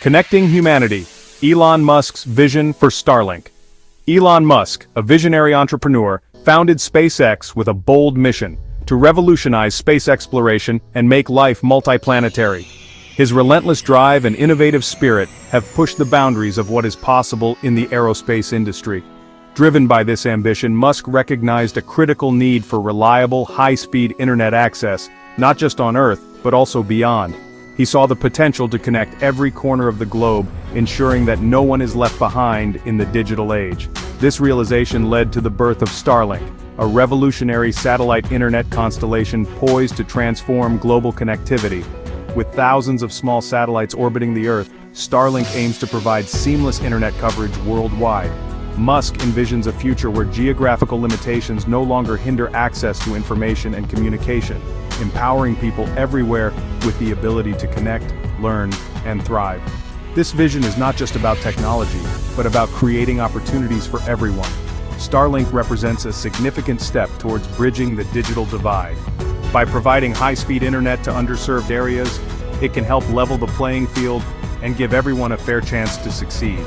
Connecting humanity. Elon Musk's vision for Starlink. Elon Musk, a visionary entrepreneur, founded SpaceX with a bold mission to revolutionize space exploration and make life multiplanetary. His relentless drive and innovative spirit have pushed the boundaries of what is possible in the aerospace industry. Driven by this ambition, Musk recognized a critical need for reliable, high-speed internet access, not just on Earth, but also beyond. He saw the potential to connect every corner of the globe, ensuring that no one is left behind in the digital age. This realization led to the birth of Starlink, a revolutionary satellite internet constellation poised to transform global connectivity. With thousands of small satellites orbiting the Earth, Starlink aims to provide seamless internet coverage worldwide. Musk envisions a future where geographical limitations no longer hinder access to information and communication, empowering people everywhere with the ability to connect, learn, and thrive. This vision is not just about technology, but about creating opportunities for everyone. Starlink represents a significant step towards bridging the digital divide. By providing high-speed internet to underserved areas, it can help level the playing field and give everyone a fair chance to succeed.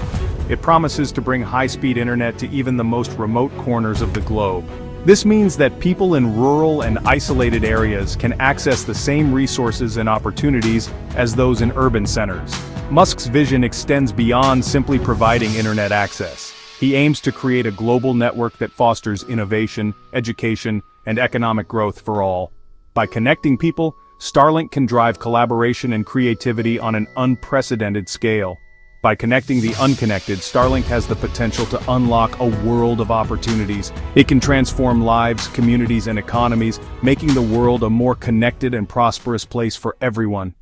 It promises to bring high-speed internet to even the most remote corners of the globe. This means that people in rural and isolated areas can access the same resources and opportunities as those in urban centers. Musk's vision extends beyond simply providing internet access. He aims to create a global network that fosters innovation, education, and economic growth for all. By connecting people, Starlink can drive collaboration and creativity on an unprecedented scale. By connecting the unconnected, Starlink has the potential to unlock a world of opportunities. It can transform lives, communities, and economies, making the world a more connected and prosperous place for everyone.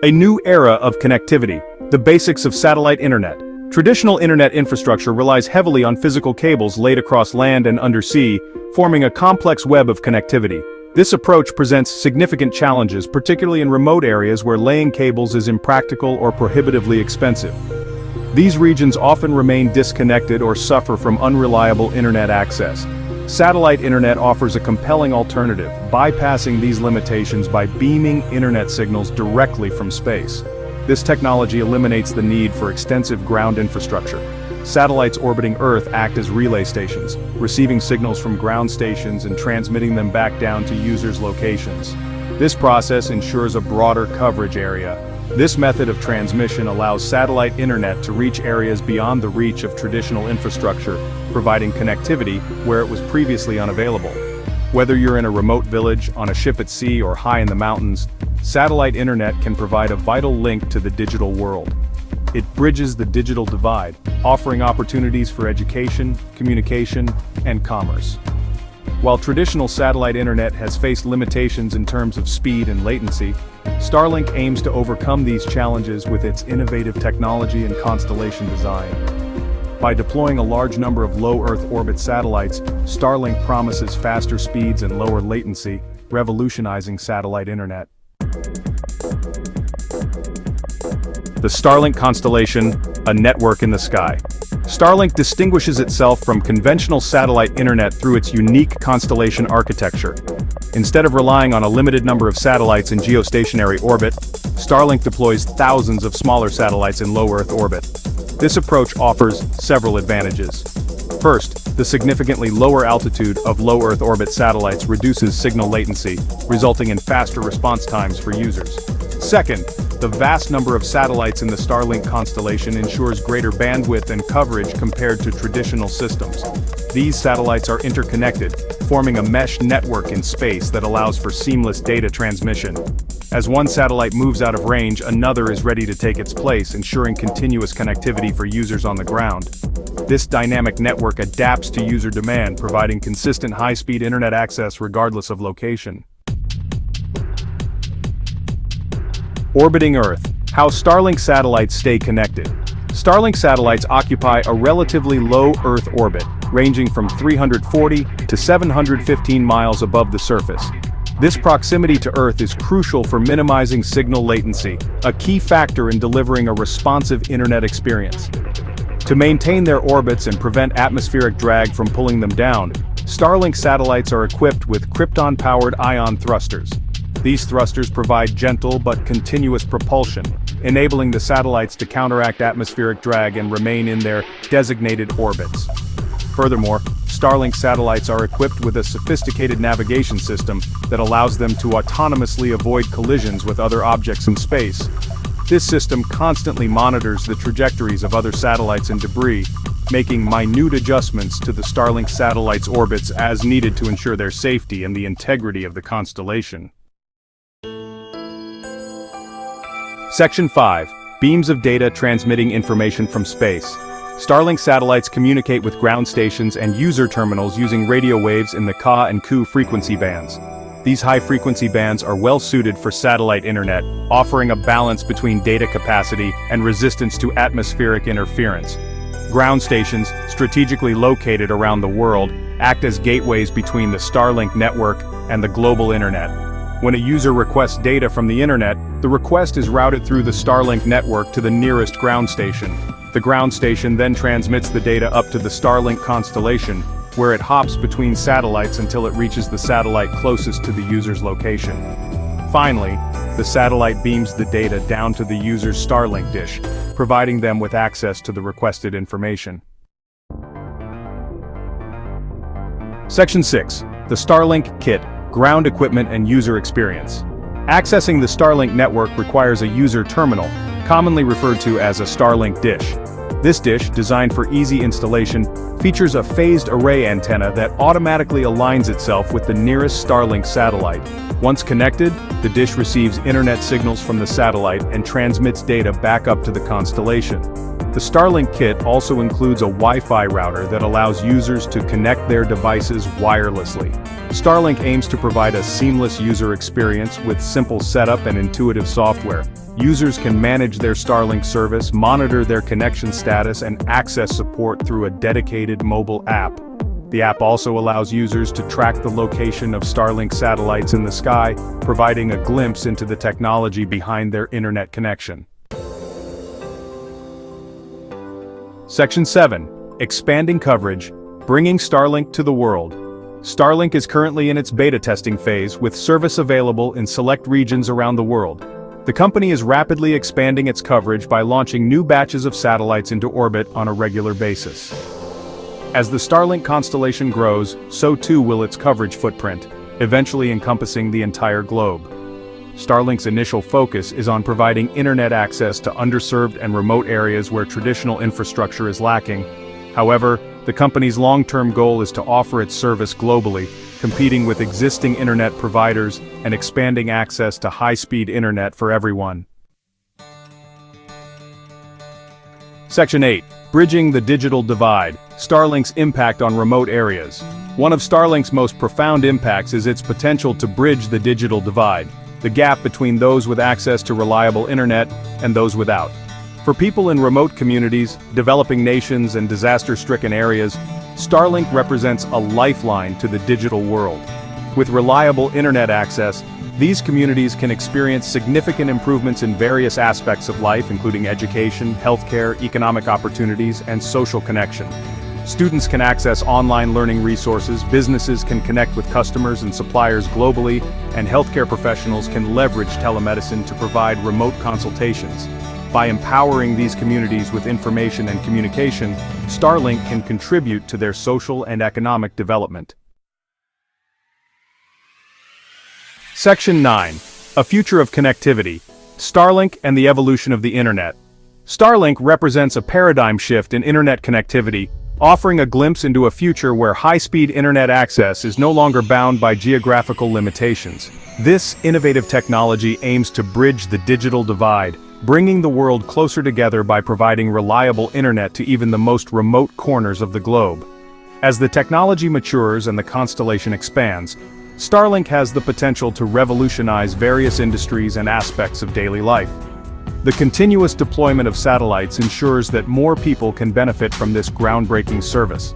A new era of connectivity. The basics of satellite internet. Traditional internet infrastructure relies heavily on physical cables laid across land and undersea, forming a complex web of connectivity. This approach presents significant challenges, particularly in remote areas where laying cables is impractical or prohibitively expensive. These regions often remain disconnected or suffer from unreliable internet access. Satellite internet offers a compelling alternative, bypassing these limitations by beaming internet signals directly from space. This technology eliminates the need for extensive ground infrastructure. Satellites orbiting Earth act as relay stations, receiving signals from ground stations and transmitting them back down to users' locations. This process ensures a broader coverage area. This method of transmission allows satellite internet to reach areas beyond the reach of traditional infrastructure, providing connectivity where it was previously unavailable. Whether you're in a remote village, on a ship at sea, or high in the mountains, satellite internet can provide a vital link to the digital world. It bridges the digital divide, offering opportunities for education, communication, and commerce. While traditional satellite internet has faced limitations in terms of speed and latency, Starlink aims to overcome these challenges with its innovative technology and constellation design. By deploying a large number of low Earth orbit satellites, Starlink promises faster speeds and lower latency, revolutionizing satellite internet. The Starlink constellation, a network in the sky. Starlink distinguishes itself from conventional satellite internet through its unique constellation architecture. Instead of relying on a limited number of satellites in geostationary orbit, Starlink deploys thousands of smaller satellites in low Earth orbit. This approach offers several advantages. First, the significantly lower altitude of low Earth orbit satellites reduces signal latency, resulting in faster response times for users. Second, the vast number of satellites in the Starlink constellation ensures greater bandwidth and coverage compared to traditional systems. These satellites are interconnected, forming a mesh network in space that allows for seamless data transmission. As one satellite moves out of range, another is ready to take its place, ensuring continuous connectivity for users on the ground. This dynamic network adapts to user demand, providing consistent high-speed internet access regardless of location. Orbiting Earth. How Starlink satellites stay connected. Starlink satellites occupy a relatively low Earth orbit, ranging from 340 to 715 miles above the surface. This proximity to Earth is crucial for minimizing signal latency, a key factor in delivering a responsive internet experience. To maintain their orbits and prevent atmospheric drag from pulling them down, Starlink satellites are equipped with krypton-powered ion thrusters. These thrusters provide gentle but continuous propulsion, enabling the satellites to counteract atmospheric drag and remain in their designated orbits. Furthermore, Starlink satellites are equipped with a sophisticated navigation system that allows them to autonomously avoid collisions with other objects in space. This system constantly monitors the trajectories of other satellites and debris, making minute adjustments to the Starlink satellites' orbits as needed to ensure their safety and the integrity of the constellation. Section 5. Beams of data transmitting information from space. Starlink satellites communicate with ground stations and user terminals using radio waves in the Ka and Ku frequency bands. These high-frequency bands are well-suited for satellite internet, offering a balance between data capacity and resistance to atmospheric interference. Ground stations, strategically located around the world, act as gateways between the Starlink network and the global internet. When a user requests data from the internet, the request is routed through the Starlink network to the nearest ground station. The ground station then transmits the data up to the Starlink constellation, where it hops between satellites until it reaches the satellite closest to the user's location. Finally, the satellite beams the data down to the user's Starlink dish, providing them with access to the requested information. Section 6. The Starlink Kit, Ground Equipment and User Experience. Accessing the Starlink network requires a user terminal, commonly referred to as a Starlink dish. This dish, designed for easy installation, features a phased array antenna that automatically aligns itself with the nearest Starlink satellite. Once connected, the dish receives internet signals from the satellite and transmits data back up to the constellation. The Starlink kit also includes a Wi-Fi router that allows users to connect their devices wirelessly. Starlink aims to provide a seamless user experience with simple setup and intuitive software. Users can manage their Starlink service, monitor their connection status, and access support through a dedicated mobile app. The app also allows users to track the location of Starlink satellites in the sky, providing a glimpse into the technology behind their internet connection. Section 7. Expanding coverage, bringing Starlink to the world. Starlink is currently in its beta testing phase, with service available in select regions around the world. The company is rapidly expanding its coverage by launching new batches of satellites into orbit on a regular basis. As the Starlink constellation grows, so too will its coverage footprint, eventually encompassing the entire globe. Starlink's initial focus is on providing internet access to underserved and remote areas where traditional infrastructure is lacking. However, the company's long-term goal is to offer its service globally, competing with existing internet providers and expanding access to high-speed internet for everyone. Section 8. Bridging the digital divide, Starlink's impact on remote areas. One of Starlink's most profound impacts is its potential to bridge the digital divide, the gap between those with access to reliable internet and those without. For people in remote communities, developing nations, and disaster-stricken areas, Starlink represents a lifeline to the digital world. With reliable internet access, these communities can experience significant improvements in various aspects of life, including education, healthcare, economic opportunities, and social connection. Students can access online learning resources, businesses can connect with customers and suppliers globally, and healthcare professionals can leverage telemedicine to provide remote consultations. By empowering these communities with information and communication, Starlink can contribute to their social and economic development. Section 9. A Future of Connectivity, Starlink and the Evolution of the Internet. Starlink represents a paradigm shift in internet connectivity, offering a glimpse into a future where high-speed internet access is no longer bound by geographical limitations. This innovative technology aims to bridge the digital divide, bringing the world closer together by providing reliable internet to even the most remote corners of the globe. As the technology matures and the constellation expands, Starlink has the potential to revolutionize various industries and aspects of daily life. The continuous deployment of satellites ensures that more people can benefit from this groundbreaking service.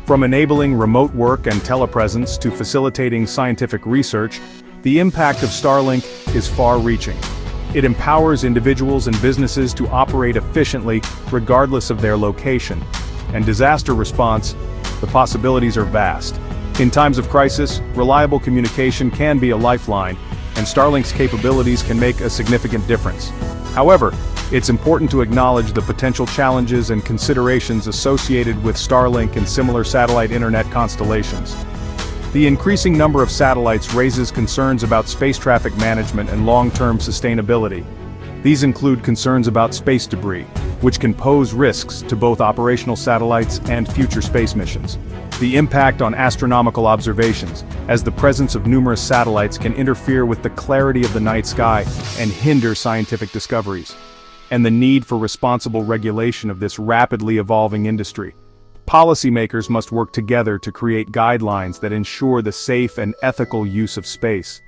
From enabling remote work and telepresence to facilitating scientific research, the impact of Starlink is far-reaching. It empowers individuals and businesses to operate efficiently regardless of their location. And disaster response, the possibilities are vast. In times of crisis, reliable communication can be a lifeline, and Starlink's capabilities can make a significant difference. However, it's important to acknowledge the potential challenges and considerations associated with Starlink and similar satellite internet constellations. The increasing number of satellites raises concerns about space traffic management and long-term sustainability. These include concerns about space debris, which can pose risks to both operational satellites and future space missions. The impact on astronomical observations, as the presence of numerous satellites can interfere with the clarity of the night sky and hinder scientific discoveries. And the need for responsible regulation of this rapidly evolving industry. Policymakers must work together to create guidelines that ensure the safe and ethical use of space.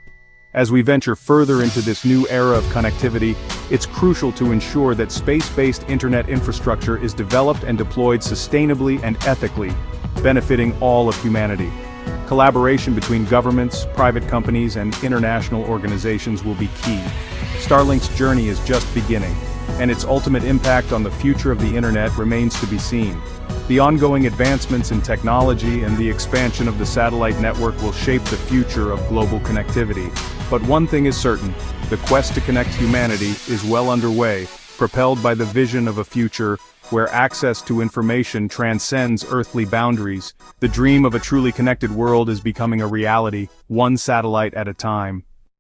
As we venture further into this new era of connectivity, it's crucial to ensure that space-based internet infrastructure is developed and deployed sustainably and ethically, benefiting all of humanity. Collaboration between governments, private companies, and international organizations will be key. Starlink's journey is just beginning, and its ultimate impact on the future of the internet remains to be seen. The ongoing advancements in technology and the expansion of the satellite network will shape the future of global connectivity. But one thing is certain, the quest to connect humanity is well underway, propelled by the vision of a future where access to information transcends earthly boundaries. The dream of a truly connected world is becoming a reality, one satellite at a time.